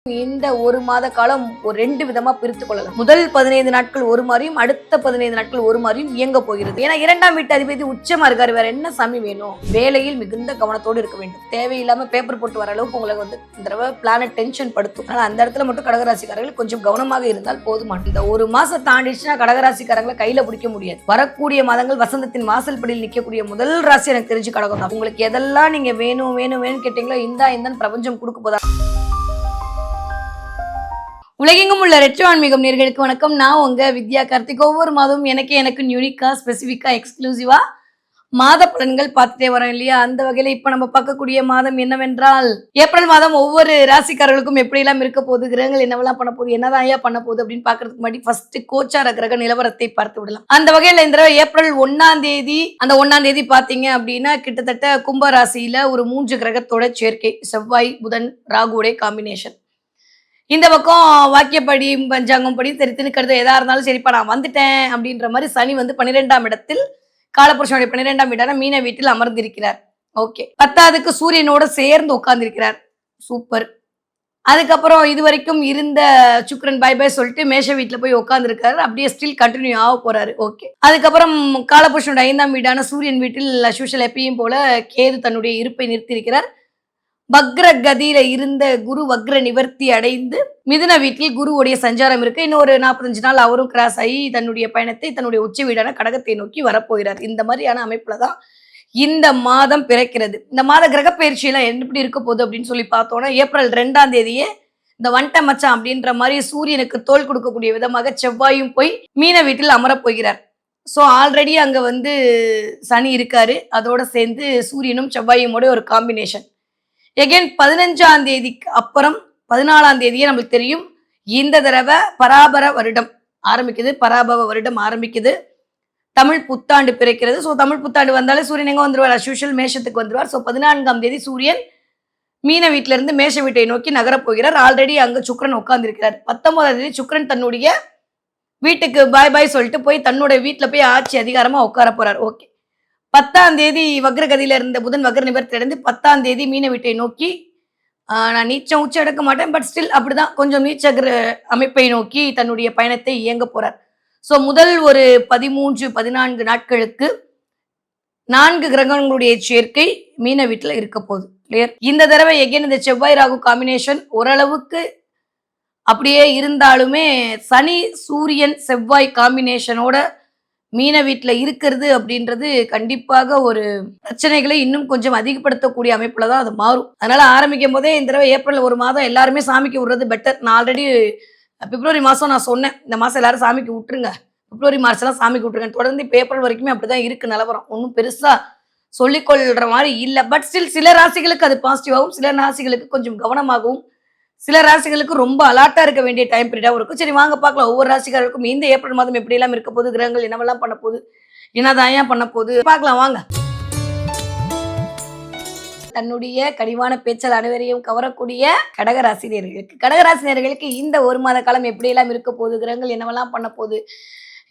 இந்த ஒரு மாத காலம் ஒரு 2 விதமா பிரித்துக் கொள்ளலாம். முதல் 15 நாட்கள் ஒரு மாதிரியும் அடுத்த 15 நாட்கள் ஒரு மாதிரியும் இயங்க போகிறது. ஏன்னா 2ஆம் வீட்டு அதிபதி உச்சமா இருக்காரு. வேற என்ன சாமி வேணும்? வேலையில் மிகுந்த கவனத்தோடு இருக்க வேண்டும். தேவையில்லாம பேப்பர் போட்டு வர அளவுக்கு உங்களுக்கு இந்த தடவை பிளானட் டென்ஷன் படுத்தும். ஆனா அந்த இடத்துல மட்டும் கடகராசிக்காரர்கள் கொஞ்சம் கவனமாக இருந்தால் போதுமானது. இந்த ஒரு மாசம் தாண்டிச்சுன்னா கடகராசிக்காரங்களை கையில பிடிக்க முடியாது. வரக்கூடிய மாதங்கள் வசந்தத்தின் வாசல் படியில் நிற்கக்கூடிய முதல் ராசி எனக்கு தெரிஞ்சு கடகம் தான். உங்களுக்கு எதெல்லாம் நீங்க வேணும் வேணும் வேணும்னு கேட்டீங்களோ இந்த பிரபஞ்சம் கொடுக்க போதா. உலகெங்கும் உள்ள ரெட்ரோ ஆன்மீகம் நேயர்களுக்கு வணக்கம். நான் உங்க வித்யா கார்த்திக். ஒவ்வொரு மாதமும் எனக்கு யூனிக்கா ஸ்பெசிஃபிக்கா எக்ஸ்க்ளூசிவா மாத பலன்கள் பார்த்துட்டே வரோம் இல்லையா? அந்த வகையில இப்ப நம்ம பார்க்கக்கூடிய மாதம் என்னவென்றால் ஏப்ரல் மாதம் ஒவ்வொரு ராசிக்காரர்களுக்கும் எப்படி எல்லாம் இருக்க போகுது, கிரகங்கள் என்னவெல்லாம் பண்ண போகுது, என்னதான் பண்ண போகுது அப்படின்னு பாக்குறதுக்கு முன்னாடி ஃபர்ஸ்ட் கோச்சார கிரக நிலவரத்தை பார்த்து விடலாம். அந்த வகையில இந்த ஏப்ரல் 1ஆம் தேதி அந்த 1ஆம் தேதி பாத்தீங்க அப்படின்னா கிட்டத்தட்ட கும்ப ராசியில ஒரு 3 கிரகத்தோட சேர்க்கை. செவ்வாய், புதன், ராகுடைய காம்பினேஷன். இந்த பக்கம் வாக்கியப்படி பஞ்சாங்கம் படி தெரித்துன்னு கருத்து எதா இருந்தாலும் சரிப்பா நான் வந்துட்டேன் அப்படின்ற மாதிரி சனி 12ஆம் இடத்தில் காலபுருஷனுடைய 12ஆம் வீடான மீன வீட்டில் அமர்ந்திருக்கிறார். ஓகே. 10ஆவதுக்கு சூரியனோட சேர்ந்து உட்கார்ந்திருக்கிறார். சூப்பர். அதுக்கப்புறம் இது வரைக்கும் இருந்த சுக்கிரன் பை பை சொல்லிட்டு மேஷ வீட்டுல போய் உட்கார்ந்துருக்காரு. அப்படியே ஸ்டில் கண்டினியூ ஆக போறாரு. ஓகே. அதுக்கப்புறம் காலபுருஷனுடைய 5ஆம் வீடான சூரியன் வீட்டில் அஸ்யூஷுவல் எப்பயும் போல கேது தன்னுடைய இருப்பை நிறுத்தியிருக்கிறார். வக்ர கதியில இருந்த குரு வக்ர நிவர்த்தி அடைந்து மிதுன வீட்டில் குருவுடைய சஞ்சாரம் இருக்கு. இன்னொரு 45 நாள் அவரும் கிராஸ் ஆகி தன்னுடைய பயணத்தை தன்னுடைய உச்ச வீடான கடகத்தை நோக்கி வரப்போகிறார். இந்த மாதிரியான அமைப்புலதான் இந்த மாதம் பிறக்கிறது. இந்த மாத கிரக பயிற்சியெல்லாம் எப்படி இருக்க போகுது அப்படின்னு சொல்லி பார்த்தோம்னா ஏப்ரல் 2ஆம் தேதியே இந்த வண்ட மச்சான் அப்படின்ற மாதிரி சூரியனுக்கு தோல் கொடுக்கக்கூடிய விதமாக செவ்வாயும் போய் மீன வீட்டில் அமரப் போகிறார். ஸோ ஆல்ரெடி அங்க சனி இருக்காரு. அதோட சேர்ந்து சூரியனும் செவ்வாயுமோட ஒரு காம்பினேஷன். எகெயின் 15ஆம் தேதிக்கு அப்புறம் 14ஆம் தேதியே நம்மளுக்கு தெரியும் இந்த தடவை பராபர வருடம் ஆரம்பிக்குது. பராபவ வருடம் ஆரம்பிக்குது. தமிழ் புத்தாண்டு பிறக்கிறது. ஸோ தமிழ் புத்தாண்டு வந்தாலே சூரியன் எங்க வந்துருவார்? அஸ்யூஷுவல் மேஷத்துக்கு வந்துருவார். ஸோ 14ஆம் தேதி சூரியன் மீன வீட்டில இருந்து மேஷ வீட்டை நோக்கி நகரப் போகிறார். ஆல்ரெடி அங்க சுக்கிரன் உட்கார்ந்து இருக்கிறார். 19ஆம் தேதி சுக்கிரன் தன்னுடைய வீட்டுக்கு பாய் பாய் சொல்லிட்டு போய் தன்னுடைய வீட்டுல போய் ஆட்சி அதிகாரமா உட்கார போறார். ஓகே. 10ஆம் தேதி வக்ரகதியில இருந்த புதன் வக்ர நிவர்த்தி அடைந்து 10ஆம் தேதி மீன வீட்டை நோக்கி நான் நீச்சம் உச்சம் எடுக்க மாட்டேன், பட் ஸ்டில் அப்படிதான் கொஞ்சம் நீச்ச அமைப்பை நோக்கி தன்னுடைய பயணத்தை இயங்க போறார். ஸோ முதல் ஒரு 13-14 நாட்களுக்கு 4 கிரகங்களுடைய சேர்க்கை மீன வீட்டுல இருக்க போகுது. கிளியர். இந்த தடவை எகெயின் இந்த செவ்வாய் ராகு காம்பினேஷன் ஓரளவுக்கு அப்படியே இருந்தாலுமே சனி சூரியன் செவ்வாய் காம்பினேஷனோட மீன வீட்டுல இருக்கிறது அப்படின்றது கண்டிப்பாக ஒரு பிரச்சனைகளை இன்னும் கொஞ்சம் அதிகப்படுத்தக்கூடிய அமைப்புல தான் அது மாறும். அதனால ஆரம்பிக்கும் போதே இந்த தடவை ஏப்ரல் ஒரு மாதம் எல்லாருமே சாமிக்கு விடுறது பெட்டர். நான் ஆல்ரெடி பிப்ரவரி மாசம் நான் சொன்னேன் இந்த மாசம் எல்லாரும் சாமிக்கு விட்டுருங்க, பிப்ரவரி மார்ச் எல்லாம் சாமிக்கு விட்டுருங்க. தொடர்ந்து இப்போ ஏப்ரல் வரைக்குமே அப்படிதான் இருக்கு நிலவரம். ஒன்றும் பெருசா சொல்லிக்கொள்ற மாதிரி இல்லை. பட் ஸ்டில் சில ராசிகளுக்கு அது பாசிட்டிவாகவும் சில ராசிகளுக்கு கொஞ்சம் கவனமாகவும் சில ராசிகளுக்கு ரொம்ப அலாட்டா இருக்க வேண்டிய டைம் பீரியடாகவும் இருக்கும். சரி வாங்க பார்க்கலாம் ஒவ்வொரு ராசிக்காரருக்கும் இந்த ஏப்ரல் மாதம் எப்படி எல்லாம் இருக்க போகுது, கிரகங்கள் என்னவெல்லாம் பண்ண போகுது, என்னதான் பண்ண போகுது பார்க்கலாம் வாங்க. தன்னுடைய கனிவான பேச்சல் அனைவரையும் கவரக்கூடிய கடகராசினியர்களுக்கு இந்த ஒரு மாத காலம் எப்படி எல்லாம் இருக்க போகுது, கிரகங்கள் என்னவெல்லாம் பண்ண போகுது,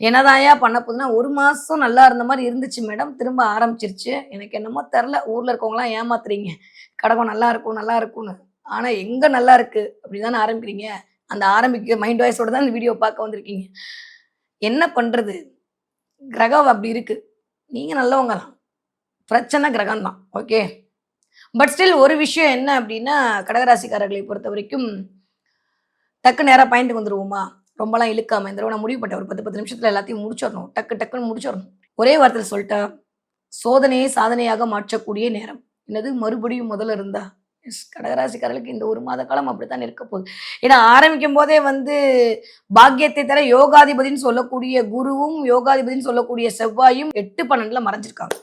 என்னதான் பண்ண போகுதுன்னா ஒரு மாசம் நல்லா இருந்த மாதிரி இருந்துச்சு மேடம், திரும்ப ஆரம்பிச்சிருச்சு. எனக்கு என்னமோ தெரில, ஊர்ல இருக்கவங்களாம் ஏமாத்துறீங்க கடகம் நல்லா இருக்கும் நல்லா இருக்கும்னு. ஆனா எங்க நல்லா இருக்கு அப்படிதானே ஆரம்பிக்கிறீங்க. அந்த ஆரம்பிக்க மைண்ட் வாய்ஸோட தான் இந்த வீடியோ பார்க்க வந்திருக்கீங்க. என்ன பண்றது, கிரகம் அப்படி இருக்கு. நீங்க நல்லவங்க தான், பிரச்சனை கிரகம் தான். ஓகே. பட் ஸ்டில் ஒரு விஷயம் என்ன அப்படின்னா கடகராசிக்காரர்களை பொறுத்த வரைக்கும் டக்கு நேரம் பாயிண்ட்டுக்கு வந்துருவோமா, ரொம்பலாம் இழுக்காம இந்த நான் முடிவு பண்ணிட்டேன் ஒரு 10 நிமிஷத்துல எல்லாத்தையும் முடிச்சிடணும், டக்குன்னு முடிச்சிடணும். ஒரே வார்த்தையில் சொல்லிட்டா சோதனையை சாதனையாக மாற்றக்கூடிய நேரம். என்னது மறுபடியும் முதல்ல இருந்தா கடகராசிக்காரர்களுக்கு இந்த ஒரு மாத காலம் அப்படித்தான் இருக்க போகுது. ஏன்னா ஆரம்பிக்கும் போதே பாக்கியத்தை தர யோகாதிபதினு சொல்லக்கூடிய குருவும் யோகாதிபதினு சொல்லக்கூடிய செவ்வாயும் 8-12 மறைஞ்சிருக்காங்க.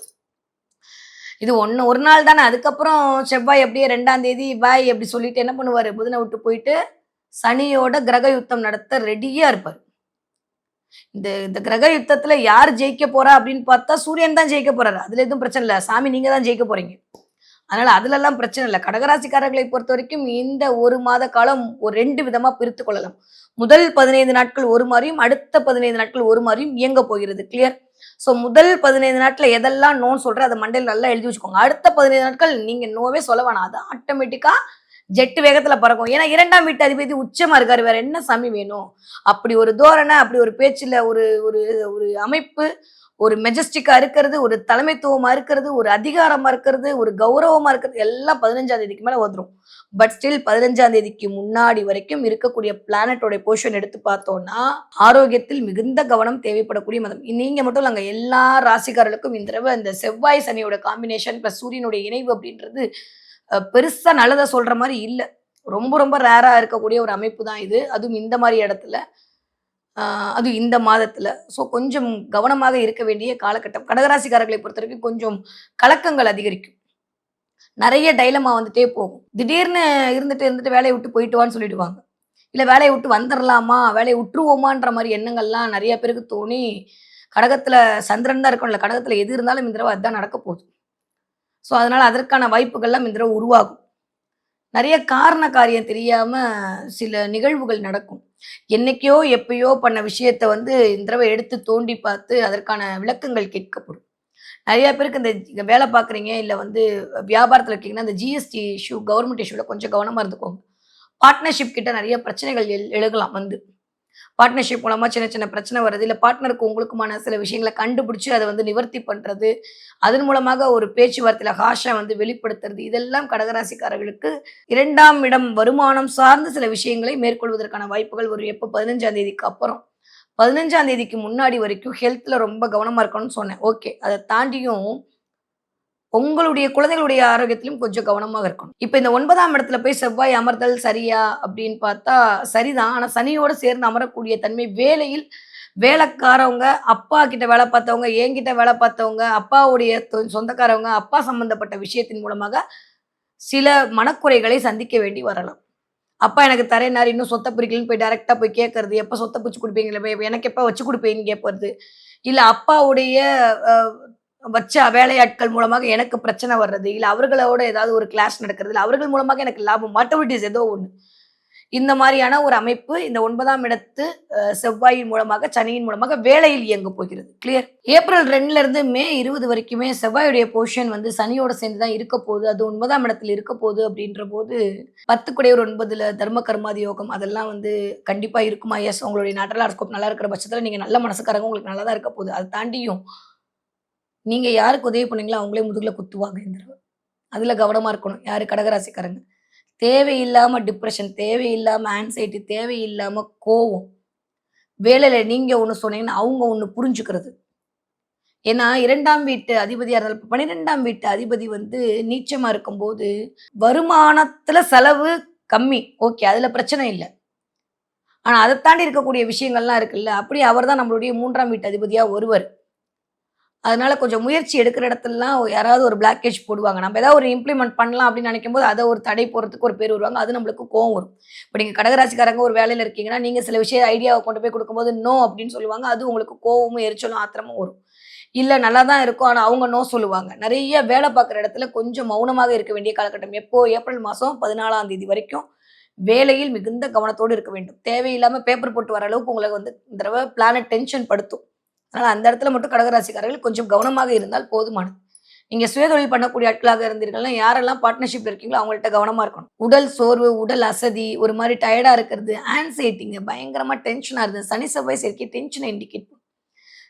இது ஒரு நாள் தானே. அதுக்கப்புறம் செவ்வாய் அப்படியே 2ஆம் தேதி பாய் அப்படி சொல்லிட்டு என்ன பண்ணுவாரு, புதனை விட்டு போயிட்டு சனியோட கிரக யுத்தம் நடத்த ரெடியா இருப்பார். இந்த கிரக யுத்தத்துல யார் ஜெயிக்க போறா அப்படின்னு பார்த்தா சூரியன் தான் ஜெயிக்க போறாரு. அதுல எதுவும் பிரச்சனை இல்லை, சாமி நீங்க தான் ஜெயிக்க போறீங்க. அதனால அதுல எல்லாம் பிரச்சனை இல்லை. கடகராசிக்காரர்களை பொறுத்த வரைக்கும் இந்த ஒரு மாத காலம் ஒரு 2 விதமா பிரித்து கொள்ளலாம். முதல் 15 நாட்கள் ஒரு மாதிரியும் அடுத்த 15 நாட்கள் ஒரு மாதிரியும் இயங்க போகிறது. கிளியர். ஸோ முதல் 15 நாட்கள் எதெல்லாம் நோன்னு சொல்ற அதை மண்டையில் நல்லா எழுதி வச்சுக்கோங்க. அடுத்த 15 நாட்கள் நீங்க நோவே சொல்ல வேணாம், அது ஆட்டோமேட்டிக்கா ஜெட் வேகத்துல பறக்கும். ஏன்னா 2ஆம் வீட்டு அதிபதி உச்சமா இருக்காரு. வேற என்ன சாமி வேணும்? அப்படி ஒரு தோரணை, அப்படி ஒரு பேச்சுல ஒரு ஒரு ஒரு அமைப்பு, ஒரு மெஜஸ்டிக்கா இருக்கிறது, ஒரு தலைமைத்துவமா இருக்கிறது, ஒரு அதிகாரமா இருக்கிறது, ஒரு கௌரவமா இருக்கிறது, எல்லாம் 15ஆம் தேதிக்கு மேல வந்துரும். பட் ஸ்டில் 15ஆம் தேதிக்கு முன்னாடி வரைக்கும் இருக்கக்கூடிய பிளானட்டோட பொசிஷன் எடுத்து பார்த்தோம்னா, ஆரோக்கியத்தில் மிகுந்த கவனம் தேவைப்படக்கூடிய மாதம். நீங்க மட்டும் இல்லங்க, எல்லா ராசிக்காரர்களுக்கும் இந்த தடவ இந்த செவ்வாய், சனியோட காம்பினேஷன் பிளஸ் சூரியனுடைய இணைவு அப்படின்றது பெருசா நல்லத சொல்ற மாரி இல்ல. ரொம்ப ரொம்ப ரேரா இருக்கக்கூடிய ஒரு அமைப்பு தான் இது. அதுவும் இந்த மாரி இடத்துல. ஆ அதுவும் இந்த மாதத்துல. ஸோ கொஞ்சம் கவனமாக இருக்க வேண்டிய காலகட்டம். கடகராசிக்காரர்களை பொறுத்தவரைக்கும் கொஞ்சம் கலக்கங்கள் அதிகரிக்கும். நெறைய டைலமா வந்துட்டே போகும். திடீர்னு இருந்துட்டு வேலைய விட்டு போயிட்டு வான்னு சொல்லிடுவாங்க. இல்ல வேலைய விட்டு வந்துரலாமா? வேலைய விட்டுருவோமான்ற மாரி எண்ணங்கள்லாம் நெறைய பேருக்கு தோணி, கடகத்துல சந்திரன் தான் இருக்கணும்ல. கடகத்துல எது இருந்தாலும் இந்த தடவ அதான் நடக்க போகுது. ஸோ அதனால அதற்கான வாய்ப்புகள்லாம் இந்த தடவ உருவாகும். நெறைய காரண காரியம் தெரியாம சில நிகழ்வுகள் நடக்கும். என்னைக்கோ, எப்பயோ பண்ண விஷயத்த வந்து இந்த தடவ எடுத்து தோண்டி பார்த்து, அதற்கான விளக்கங்கள் கேட்கப்படும். நெறைய பேருக்கு இந்த வேலை பார்க்குறீங்க, இல்ல வந்து வியாபாரத்தில இருக்கீங்கன்னா, இந்த ஜிஎஸ்டி இஷ்யூ, கவர்மெண்ட் இஷ்யூல கொஞ்சம் கவனமா இருந்துக்கோங்க. பார்ட்னர்ஷிப் கிட்ட நெறைய பிரச்சனைகள் எழுகலாம் வந்து. பார்ட்னர்ஷிப் மூலமா சின்ன சின்ன பிரச்சனை வருது. இல்ல பார்ட்னருக்கு உங்களுக்குமான சில விஷயங்கள கண்டுபிடிச்சு அத வந்து நிவர்த்தி பண்றது. அதன் மூலமாக ஒரு பேச்சுவார்த்தையில ஹார்ஷா வந்து வெளிப்படுத்துறது. இதெல்லாம் கடகராசிக்காரர்களுக்கு 2ஆம் இடம் வருமானம் சார்ந்த சில விஷயங்களை மேற்கொள்வதற்கான வாய்ப்புகள் வரும். எப்போ 15ஆம் தேதிக்கு அப்புறம். 15ஆம் தேதிக்கு முன்னாடி வரைக்கும் ஹெல்த்ல ரொம்ப கவனமா இருக்கணும்னு சொன்னேன். ஓகே. அத தாண்டியும் உங்களுடைய குழந்தைகளுடைய ஆரோக்கியத்திலும் கொஞ்சம் கவனமாக இருக்கணும். இப்ப இந்த 9ஆம் இடத்துல போய் செவ்வாய் அமர்தல் சரியா? அப்படின்னு பார்த்தா சரிதான். ஆனா சனியோட சேர்ந்து அமரக்கூடிய தன்மை வேலையில் வேலைக்காரவங்க, அப்பா கிட்ட வேலை பார்த்தவங்க, என்கிட்ட வேலை பார்த்தவங்க, அப்பாவுடைய சொந்தக்காரவங்க, அப்பா சம்பந்தப்பட்ட விஷயத்தின் மூலமாக சில மனக்குறைகளை சந்திக்க வேண்டி வரலாம். அப்பா எனக்கு தரேன்னாரு, இன்னும் சொத்த பிரிக்கலன்னு போய் டைரக்ட்டா போய் கேட்கறது. எப்ப சொத்த பிரிச்சு குடுப்பீங்களா? எனக்கு எப்ப வச்சு குடுப்பீங்கன்னு கேட்பது. இல்ல அப்பாவுடைய அ வச்ச வேலையாட்கள் மூலமாக எனக்கு பிரச்சனை வர்றது. இல்ல அவர்களோட ஏதாவது ஒரு கிளாஷ் நடக்கிறது. இல்ல அவர்கள் மூலமாக எனக்கு லாபம். வாட் எவர் இட் இஸ் ஏதோ ஒண்ணு. இந்த மாரியான ஒரு அமைப்பு இந்த 9ஆம் இடத்து செவ்வாயின் மூலமாக, சனியின் மூலமாக வேலையில் இயங்கப் போகிறது. கிளியர். ஏப்ரல் 2ல இருந்து மே 20 வரைக்குமே செவ்வாயுடைய பொசிஷன் வந்து சனியோட சேர்ந்து தான் இருக்க போகுது. அது 9ஆம் இடத்துல இருக்க போகுது அப்படின்றபோது 10 குடையவர் 9ல தர்ம கர்மாதி யோகம் அதெல்லாம் வந்து கண்டிப்பா இருக்குமா? எஸ். உங்களுடைய நாட்டல் ஹாரோஸ்கோப் நல்லா இருக்கிற பட்சத்தில நீங்க நல்ல மனசுக்காரங்க உங்களுக்கு நல்லா தான் இருக்க போகுது. அத தாண்டியும் நீங்க யாருக்கு உதவி பண்ணீங்களோ அவங்களே முதுகுல குத்துவாங்க இந்த தடவ. அதுல கவனமா இருக்கணும். யாரு? கடகராசிக்காரங்க. தேவையில்லாம டிப்ரஷன், தேவையில்லாம ஆங்சைட்டி, தேவையில்லாம கோவம். வேலையில நீங்க ஒண்ணு சொன்னீங்கன்னா, அவங்க ஒண்ணு புரிஞ்சுக்கிறது. ஏன்னா 2ஆம் வீட்டு அதிபதியா இருந்தாலும் 12ஆம் வீட்டு அதிபதி வந்து நீச்சமா இருக்கும்போது, வருமானத்துல செலவு கம்மி. ஓகே. அதுல பிரச்சனை இல்ல. ஆனா அத தாண்டி இருக்கக்கூடிய விஷயங்கள்லாம் இருக்குல்ல. அப்படி அவர் தான் நம்மளுடைய 3ஆம் வீட்டு அதிபதியா வருவாரு. அதனால கொஞ்சம் முயற்சி எடுக்கிற இடத்துலலாம் யாராவது ஒரு பிளாக்கேஜ் போடுவாங்க. நம்ம ஏதாவது ஒரு இம்ப்ளிமெண்ட் பண்ணலாம் அப்படின்னு நினைக்கும்போது, அத ஒரு தடை போடுறதுக்கு ஒரு பேர் வருவாங்க. அது நம்மளுக்கு கோவம் வரும். இப்ப நீங்க கடகராசிக்காரங்க ஒரு வேலையில இருக்கீங்கன்னா, நீங்க சில விஷயம் ஐடியாவ கொண்டு போய் குடுக்கும்போது, நோ அப்படின்னு சொல்லுவாங்க. அது உங்களுக்கு கோவமும், எரிச்சலும், ஆத்திரமும் வரும். இல்ல நல்லா தான் இருக்கும். ஆனா அவங்க நோ சொல்லுவாங்க. நெறைய வேலை பார்க்குற இடத்துல கொஞ்சம் மௌனமாக இருக்க வேண்டிய காலகட்டம். எப்போ? ஏப்ரல் மாசம் 14ஆம் தேதி வரைக்கும் வேலையில் மிகுந்த கவனத்தோடு இருக்க வேண்டும். தேவையில்லாம பேப்பர் போட்டு வர அளவுக்கு உங்கள வந்து இந்த தடவ பிளானட் டென்ஷன் படுத்தும். அதனால அந்த இடத்துல மட்டும் கடகராசிக்காரர்கள் கொஞ்சம் கவனமாக இருந்தால் போதுமானது. நீங்க சுயதொழில் பண்ணக்கூடிய ஆட்களாக இருந்தீர்கள்னா, யாரெல்லாம் பார்ட்னர்ஷிப்ல இருக்கீங்களோ அவங்கள்ட்ட கவனமா இருக்கணும். உடல் சோர்வு, உடல் அசதி, ஒரு மாரி டயர்டா இருக்கிறது, ஆங்சைட்டிங்க பயங்கரமா டென்ஷனா இருந்தது. சனி, செவ்வாய் சேர்க்கை டென்ஷன இண்டிகேட் பண்ணும்.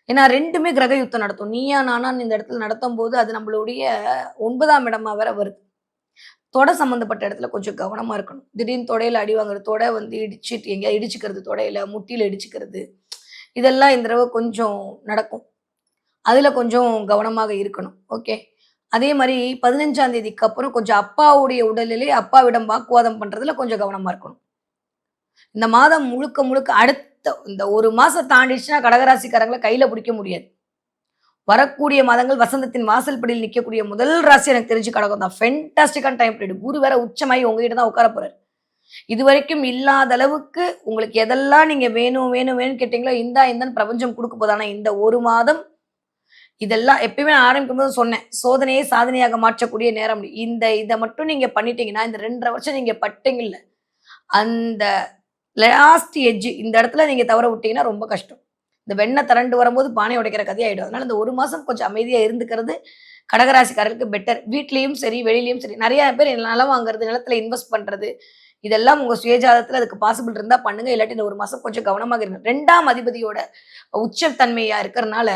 ஏன்னா 2மே கிரக யுத்தம் நடத்தும். நீயா நானான்னு இந்த இடத்துல நடத்தும்போது, அது நம்மளுடைய 9ஆம் இடமா வேற வருது. தொடை சம்மந்தப்பட்ட இடத்துல கொஞ்சம் கவனமா இருக்கணும். திடீர்னு தொடையில அடி வாங்குறது, தொடை வந்து இடிச்சிட்டு எங்கேயாவது இடிச்சுக்கிறது தொடையில, முட்டியில இடிச்சுக்கிறது. இதெல்லாம் இந்த தடவ கொஞ்சம் நடக்கும். அதுல கொஞ்சம் கவனமாக இருக்கணும். ஓகே. அதே மாரி 15ஆம் தேதிக்கு அப்புறம் கொஞ்சம் அப்பாவுடைய உடல்நிலை, அப்பாவிடம் வாக்குவாதம் பண்றதுல கொஞ்சம் கவனமா இருக்கணும். இந்த மாதம் முழுக்க முழுக்க அடுத்த இந்த 1 மாசம் தாண்டிடுச்சுன்னா கடகராசிக்காரங்கள கையில புடிக்க முடியாது. வரக்கூடிய மாதங்கள் வசந்தத்தின் வாசல் படியில் நிக்கக்கூடிய முதல் ராசி எனக்கு தெரிஞ்சு கடகம் தான். ஃபென்டாஸ்டிக்கான டைம் பீரியட். குரு வேற உச்சமாகி உங்ககிட்ட தான் உட்கார போறாரு. இதுவரைக்கும் இல்லாத அளவுக்கு உங்களுக்கு எதெல்லாம் நீங்க வேணும், வேணும், வேணும்னு கேட்டீங்களோ, இந்தா இந்தான்னு பிரபஞ்சம் குடுக்க போது. ஆனா இந்த 1 மாதம் இதெல்லாம் எப்பயுமே நான் ஆரம்பிக்கும்போது சொன்னேன். சோதனையே சாதனையாக மாற்றக்கூடிய நேரம். இத மட்டும் நீங்க பண்ணிட்டீங்கன்னா, இந்த 2 1/2 வருஷம் நீங்க பட்டீங்கல்ல, அந்த லாஸ்ட் எட்ஜ் இந்த இடத்துல நீங்க தவற விட்டீங்கன்னா ரொம்ப கஷ்டம். இந்த வெண்ணெய் திரண்டு வரும்போது பானை உடைக்கிற கதையாயிடும். அதனால இந்த 1 மாசம் கொஞ்சம் அமைதியா இருந்துக்கிறது, கடகராசிக்காரர்களுக்கு பெட்டர். வீட்லயும் சரி, வெளியிலயும் சரி. நெறைய பேர் நிலம் வாங்குறது, நிலத்துல இன்வெஸ்ட் பண்றது, இதெல்லாம் உங்க சுயஜாதத்துல அதுக்கு பாசிபிள் இருந்தா பண்ணுங்க. இல்லாட்டி இந்த 1 மாசம் கொஞ்சம் கவனமாக இருங்க. 2ஆம் அதிபதியோட உச்சத்தன்மையா இருக்கறனால,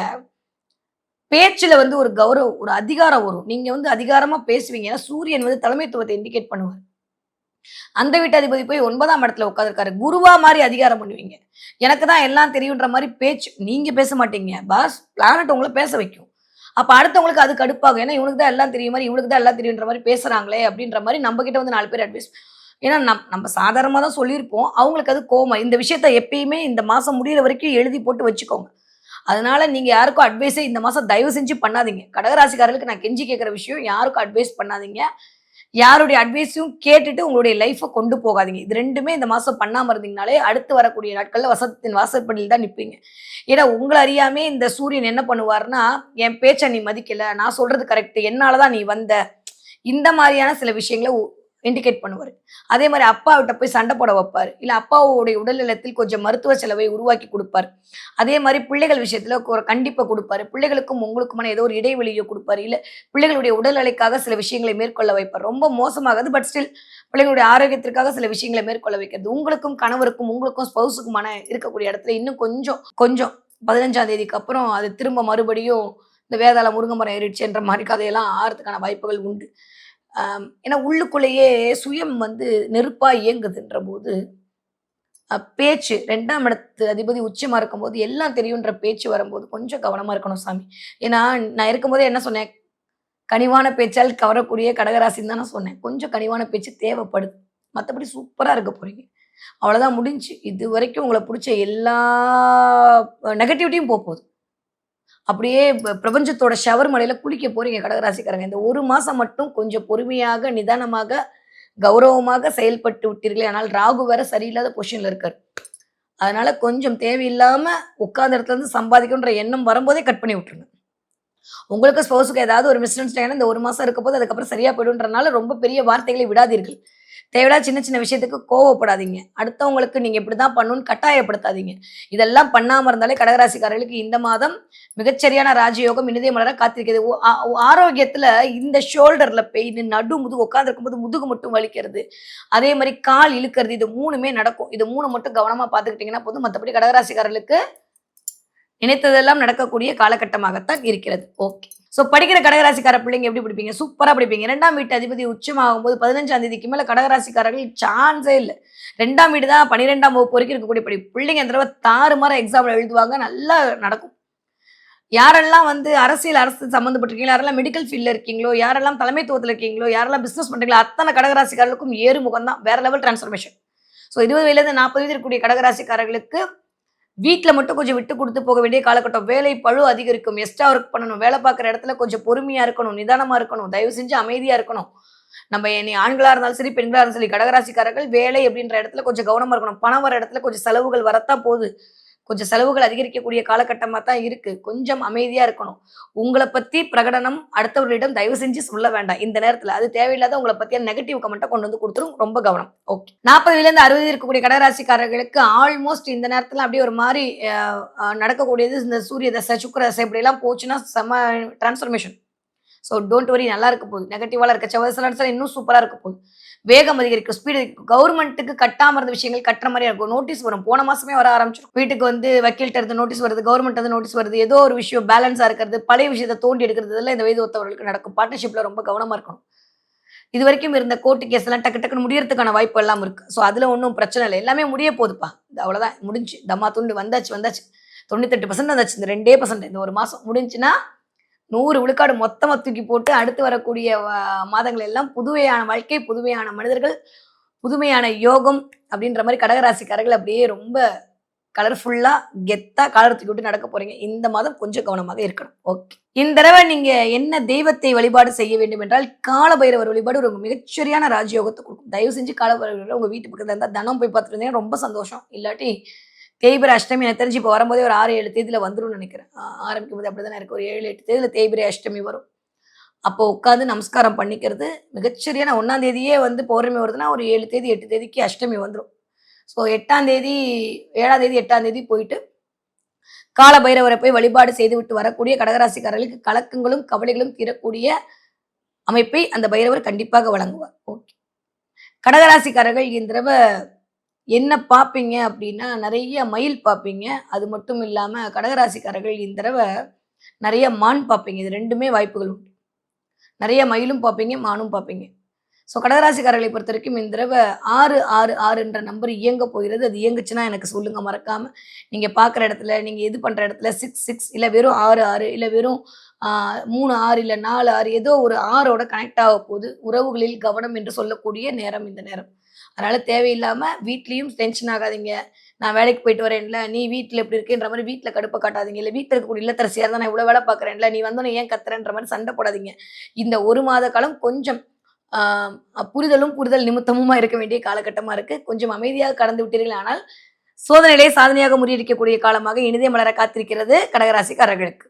பேச்சுல வந்து ஒரு கௌரவம், ஒரு அதிகாரம் வரும். நீங்க வந்து அதிகாரமா பேசுவீங்க. ஏன்னா சூரியன் வந்து தலைமைத்துவத்த இண்டிகேட் பண்ணுவார். அந்த வீட்டு அதிபதி போய் 9ஆம் இடத்துல உட்கார்ந்திருக்காரு. குருவா மாரி அதிகாரம் பண்ணுவீங்க. எனக்கு தான் எல்லாம் தெரியுன்ற மாரி பேச்சு நீங்க பேச மாட்டீங்க. பாஸ் பிளானட் உங்கள பேச வைக்கும். அப்ப அடுத்தவங்களுக்கு அது கடுப்பாகும். ஏன்னா இவனுக்கு தான் எல்லாம் தெரியும் மாரி, இவனுக்கு தான் எல்லாம் தெரியுன்ற மாரி பேசுறாங்களே அப்படின்ற மாரி நம்ம கிட்ட வந்து 4 பேர் அட்வைஸ். ஏன்னா நம்ம சாதாரணமா தான் சொல்லியிருப்போம். அவங்களுக்கு அது கோவம். இந்த விஷயத்த எப்பயுமே இந்த மாசம் முடியிற வரைக்கும் எழுதி போட்டு வச்சுக்கோங்க. அதனால நீங்க யாருக்கும் அட்வைஸே இந்த மாசம் தயவு செஞ்சு பண்ணாதீங்க. கடகராசிக்காரர்களுக்கு நான் கெஞ்சி கேட்கிற விஷயம் யாருக்கும் அட்வைஸ் பண்ணாதீங்க. யாருடைய அட்வைஸையும் கேட்டுட்டு உங்களுடைய லைஃப்ப கொண்டு போகாதீங்க. இது 2மே இந்த மாசம் பண்ணாம இருந்தீங்கனாலே, அடுத்து வரக்கூடிய நாட்கள்ல வசத்தின் வாசற்படியில் தான் நிப்பீங்க. ஏன்னா, உங்கள அறியாமயே இந்த சூரியன் என்ன பண்ணுவார்ன்னா, என் பேச்ச நீ மதிக்கல. நான் சொல்றது கரெக்ட். என்னால தான் நீ வந்த. இந்த மாரியான சில விஷயங்கள இண்டிகேட் பண்ணுவாரு. அதே மாரி அப்பாவிட்ட போய் சண்ட போட வைப்பாரு. இல்ல அப்பாவுடைய உடல்நலத்தில் கொஞ்சம் மருத்துவ செலவை உருவாக்கி குடுப்பாரு. அதே மாரி பிள்ளைகள் விஷயத்துல ஒரு கண்டிப்ப குடுப்பாரு. பிள்ளைகளுக்கும் உங்களுக்குமான ஏதோ ஒரு இடைவெளிய குடுப்பாரு. இல்ல பிள்ளைகளுடைய உடல்நிலைக்காக சில விஷயங்களை மேற்கொள்ள வைப்பார். ரொம்ப மோசமாகாது. பட் ஸ்டில் பிள்ளைகளுடைய ஆரோக்கியத்திற்காக சில விஷயங்களை மேற்கொள்ள வைக்கிறது. உங்களுக்கும் கணவருக்கும், உங்களுக்கும் ஸ்பௌஸுக்குமான இருக்கக்கூடிய இடத்துல இன்னும் கொஞ்சம் கொஞ்சம் 15ஆம் தேதிக்கு அப்புறம் அது திரும்ப மறுபடியும் இந்த வேதாள முருங்க மரம் ஏறிடுச்சுன்ற மாரி கதையெல்லாம் ஆறதுக்கான வாய்ப்புகள் உண்டு. ஏன்னா உள்ளுக்குள்ளேயே சுயம் வந்து நெருப்பா இயங்குதுன்ற போது, பேச்சு 2ஆம் இடத்து அதிபதி உச்சமா இருக்கும்போது, எல்லாம் தெரியுன்ற பேச்சு வரும்போது கொஞ்சம் கவனமா இருக்கணும் சாமி. ஏன்னா, நான் இருக்கும்போதே என்ன சொன்னேன்? கனிவான பேச்சால் கவரக்கூடிய கடகராசின்னு தான் நான் சொன்னேன். கொஞ்சம் கனிவான பேச்சு தேவைப்படுது. மத்தபடி சூப்பரா இருக்க போறீங்க. அவ்வளோதான் முடிஞ்சுச்சு. இதுவரைக்கும் உங்கள புடிச்ச எல்லா நெகட்டிவிட்டியும் போப்போது. அப்படியே பிரபஞ்சத்தோட ஷவர் மழையில குளிக்க போறீங்க கடகராசிக்காரங்க. இந்த 1 மாசம் மட்டும் கொஞ்சம் பொறுமையாக, நிதானமாக, கௌரவமாக செயல்பட்டு விட்டீர்களே ஆனால், ராகு வேற சரியில்லாத பொசிஷன்ல இருக்காரு. அதனால கொஞ்சம் தேவையில்லாம உட்கார்ந்த இடத்துல இருந்து சம்பாதிக்கணுன்ற எண்ணம் வரும்போதே கட் பண்ணி விட்டுருங்க. உங்களுக்கு ஸ்பௌஸுக்கு ஏதாவது ஒரு மிஸ் அண்டர்ஸ்டாண்டிங் இந்த 1 மாசம் இருக்கப்போது, அதுக்கப்புறம் சரியா போயிடும்ன்றனால ரொம்ப பெரிய வார்த்தைகளை விடாதீர்கள். தேவையில்லாத சின்ன சின்ன விஷயத்துக்கு கோவப்படாதீங்க. அடுத்தவங்களுக்கு நீங்க இப்படிதான் பண்ணணும்னு கட்டாயப்படுத்தாதீங்க. இதெல்லாம் பண்ணாம இருந்தாலே கடகராசிக்காரர்களுக்கு இந்த மாதம் மிகச்சரியான ராஜயோகம் இனிதே மலர காத்திருக்கிறது. ஆரோக்கியத்துல இந்த ஷோல்டர்ல பெயின், நடு முதுகு உட்கார்ந்திருக்கும்போது முதுகு மட்டும் வலிக்கிறது. அதே மாரி கால் இழுக்கிறது. இது 3மே நடக்கும். இது 3 மட்டும் கவனமா பார்த்துக்கிட்டீங்கன்னா போதும். மத்தபடி கடகராசிக்காரர்களுக்கு நினைத்ததெல்லாம் நடக்கக்கூடிய காலகட்டமாகத்தான் இருக்கிறது. ஓகே. ஸோ படிக்கிற கடகராசிக்கார பிள்ளைங்க எப்படி படிப்பீங்க? சூப்பரா படிப்பீங்க. 2ஆம் வீட்டு அதிபதி உச்சமாகும்போது 15ஆம் தேதிக்கு மேல கடகராசிக்காரர்கள் சான்ஸே இல்ல. 2ஆம் வீடு தான் 12ஆம் வகுப்பு வரைக்கும் இருக்கக்கூடிய படிப்பு. பிள்ளைங்க இந்த தடவ தாறுமாறா எக்ஸாம்ல எழுதுவாங்க. நல்லா நடக்கும். யாரெல்லாம் வந்து அரசு சம்மந்தப்பட்டிருக்கீங்களோ, யாரெல்லாம் மெடிக்கல் ஃபீல்ட்ல இருக்கீங்களோ, யாரெல்லாம் தலைமைத்துவத்துல இருக்கீங்களோ, யாரெல்லாம் பிசினஸ் பண்றீங்களோ, அத்தன கடகராசிக்காரர்களுக்கும் ஏறுமுகம் தான். வேற லெவல் டிரான்ஸ்ஃபர்மேஷன். ஸோ 20 வயதிலிருந்து 40 வயது இருக்கக்கூடிய கடகராசிக்காரர்களுக்கு வீட்ல மட்டும் கொஞ்சம் விட்டு குடுத்து போக வேண்டிய காலகட்டம். வேலை பளு அதிகரிக்கும். எக்ஸ்ட்ரா ஒர்க் பண்ணணும். வேலை பார்க்குற இடத்துல கொஞ்சம் பொறுமையா இருக்கணும். நிதானமா இருக்கணும். தயவு செஞ்சு அமைதியா இருக்கணும். நம்ம இனி ஆண்களா இருந்தாலும் சரி, பெண்களா இருந்தாலும் சரி, கடகராசிக்காரர்கள் வேலை அப்படின்ற இடத்துல கொஞ்சம் கவனமா இருக்கணும். பணம் வர இடத்துல கொஞ்சம் செலவுகள் வரத்தான் போகுது. கொஞ்சம் செலவுகள் அதிகரிக்கக்கூடிய காலகட்டமா தான் இருக்கு. கொஞ்சம் அமைதியா இருக்கணும். உங்கள பத்தி பிரகடனம் அடுத்தவர்களிடம் தயவு செஞ்சு சொல்ல வேண்டாம். இந்த நேரத்துல. அது தேவையில்லாத உங்கள பத்தியான நெகட்டிவ் கமெண்ட்ட கொண்டு வந்து குடுத்துரும். ரொம்ப கவனம். ஓகே. 40லேருந்து 60 இருக்கக்கூடிய கடகராசிக்காரர்களுக்கு ஆல்மோஸ்ட் இந்த நேரத்துல அப்படியே ஒரு மாரி அ அ நடக்கக்கூடியது இந்த சூரிய தசை, சுக்கிர தசை இப்படியெல்லாம் போச்சுன்னா செம்ம டிரான்ஸ்ஃபர்மேஷன். ஸோ டோன்ட் வொரி நல்லா இருக்க போகுது. நெகட்டிவாலாம் இருக்க செவ்வாய் சில இன்னும் சூப்பரா இருக்க போகுது. வேகம் அதிகரிக்கும், ஸ்பீடு கவர்மெண்ட்டுக்கு கட்டாம இருந்த விஷயங்கள் கட்டுற மாரியா இருக்கும். நோட்டீஸ் வரும். போன மாசமே வர ஆரம்பிச்சுரும். வீட்டுக்கு வந்து வக்கீல்ட்ட இருந்து நோட்டீஸ் வருது, கவர்மெண்ட்ல இருந்து நோட்டீஸ் வருது. ஏதோ ஒரு விஷயம் பேலன்ஸா இருக்கிறது, பழைய விஷயத்த தோண்டி எடுக்கிறது இதெல்லாம் இந்த வயது ஒத்தவர்களுக்கு நடக்கும். பார்ட்னர்ஷிப்ல ரொம்ப கவனமா இருக்கணும். இதுவரைக்கும் இருந்த கோர்ட் கேஸ் எல்லாம் டக்கு டக்குன்னு முடியறதுக்கான வாய்ப்பு எல்லாம் இருக்கு. ஸோ அதுல ஒண்ணும் பிரச்சனை இல்ல. எல்லாமே முடிய போகுதுப்பா. இது அவ்வளவுதான் முடிஞ்சுச்சு. தம்மா துண்டு வந்தாச்சு வந்தாச்சு. 98% வந்தாச்சு. இந்த 2% இந்த 1 மாசம் முடிஞ்சுச்சுன்னா 100 விழுக்காடு மொத்தமா தூக்கி போட்டு அடுத்து வரக்கூடிய மாதங்கள் எல்லாம் புதுமையான வாழ்க்கை, புதுமையான மனிதர்கள், புதுமையான யோகம் அப்படின்ற மாரி கடகராசிக்காரர்கள் அப்படியே ரொம்ப கலர்ஃபுல்லா, கெத்தா காலர தூக்கி விட்டு நடக்க போறீங்க. இந்த மாதம் கொஞ்சம் கவனமாக இருக்கணும். ஓகே. இந்த தடவ நீங்க என்ன தெய்வத்தை வழிபாடு செய்ய வேண்டும் என்றால், காலபைரவர் வழிபாடு ஒரு மிகச்சரியான ராஜயோகத்த குடுக்கும். தயவு செஞ்சு காலபைரவர உங்க வீட்டு பக்கத்துல இருந்தா தினம் போய் பார்த்துட்டு வந்தீங்கன்னா ரொம்ப சந்தோஷம். இல்லாட்டி தேய்பிறை அஷ்டமி எனக்கு தெரிஞ்சு இப்போ வரும்போதே ஒரு 6, 7 தேதியில வந்துரும்னு நினைக்கிறேன். ஆரம்பிக்கும்போது அப்படிதானே இருக்கு. ஒரு 7, 8 தேதியில தேய்பிறை அஷ்டமி வரும். அப்போ உட்கார்ந்து நமஸ்காரம் பண்ணிக்கிறது மிகச்சரியான 1ஆம் தேதியே வந்து பௌர்ணமி வருதுன்னா, ஒரு 7 தேதி, 8 தேதிக்கு அஷ்டமி வந்துரும். ஸோ 8ஆம் தேதி 7ஆம் தேதி, 8ஆம் தேதி போயிட்டு கால பைரவரை போய் வழிபாடு செய்துவிட்டு வரக்கூடிய கடகராசிக்காரர்களுக்கு கலக்கங்களும் கவலைகளும் தீரக்கூடிய அமைப்பை அந்த பைரவர் கண்டிப்பாக வழங்குவார். ஓகே. கடகராசிக்காரர்கள் இந்த தடவை என்ன பார்ப்பீங்க அப்படின்னா, நிறைய மயில் பார்ப்பீங்க. அது மட்டும் இல்லாம கடகராசிக்காரர்கள் இந்த தடவை நிறைய மான் பார்ப்பீங்க. இது 2மே வாய்ப்புகள் உண்டு. நிறைய மயிலும் பார்ப்பீங்க, மானும் பார்ப்பீங்க. ஸோ கடகராசிக்காரர்களை பொறுத்தவரைக்கும் இந்த தடவை 666 நம்பர் இயங்க போகிறது. அது இயங்குச்சுன்னா எனக்கு சொல்லுங்க மறக்காம. நீங்க பார்க்குற இடத்துல, நீங்க இது பண்ற இடத்துல 66 இல்ல வெறும் 66 இல்ல வெறும் 36 இல்ல 46 ஏதோ ஒரு 6ஓட கனெக்ட் ஆக போகுது. உறவுகளில் கவனம் என்று சொல்லக்கூடிய நேரம் இந்த நேரம். அதனால தேவையில்லாம வீட்லயும் டென்ஷன் ஆகாதீங்க. நான் வேலைக்கு போயிட்டு வரேன்ல, நீ வீட்ல எப்படி இருக்கேன்ற மாரி வீட்ல கடுப்ப காட்டாதீங்க. இல்ல வீட்ல இருக்கக்கூடிய இல்லத்தரசியா இருந்தா நான் இவ்வளோ வேலை பார்க்குறேன்ல, நீ வந்தோனே ஏன் கத்துறன்ற மாரி சண்டை போடாதீங்க. இந்த 1 மாத காலம் கொஞ்சம் புரிதல் நிமித்தமுமா இருக்க வேண்டிய காலகட்டமா இருக்கு. கொஞ்சம் அமைதியாக கடந்து விட்டீர்கள் ஆனால், சோதனையிலே சாதனையாக முறியடிக்கக்கூடிய காலமாக இனிதே மலர காத்திருக்கிறது கடகராசிக்காரர்களுக்கு.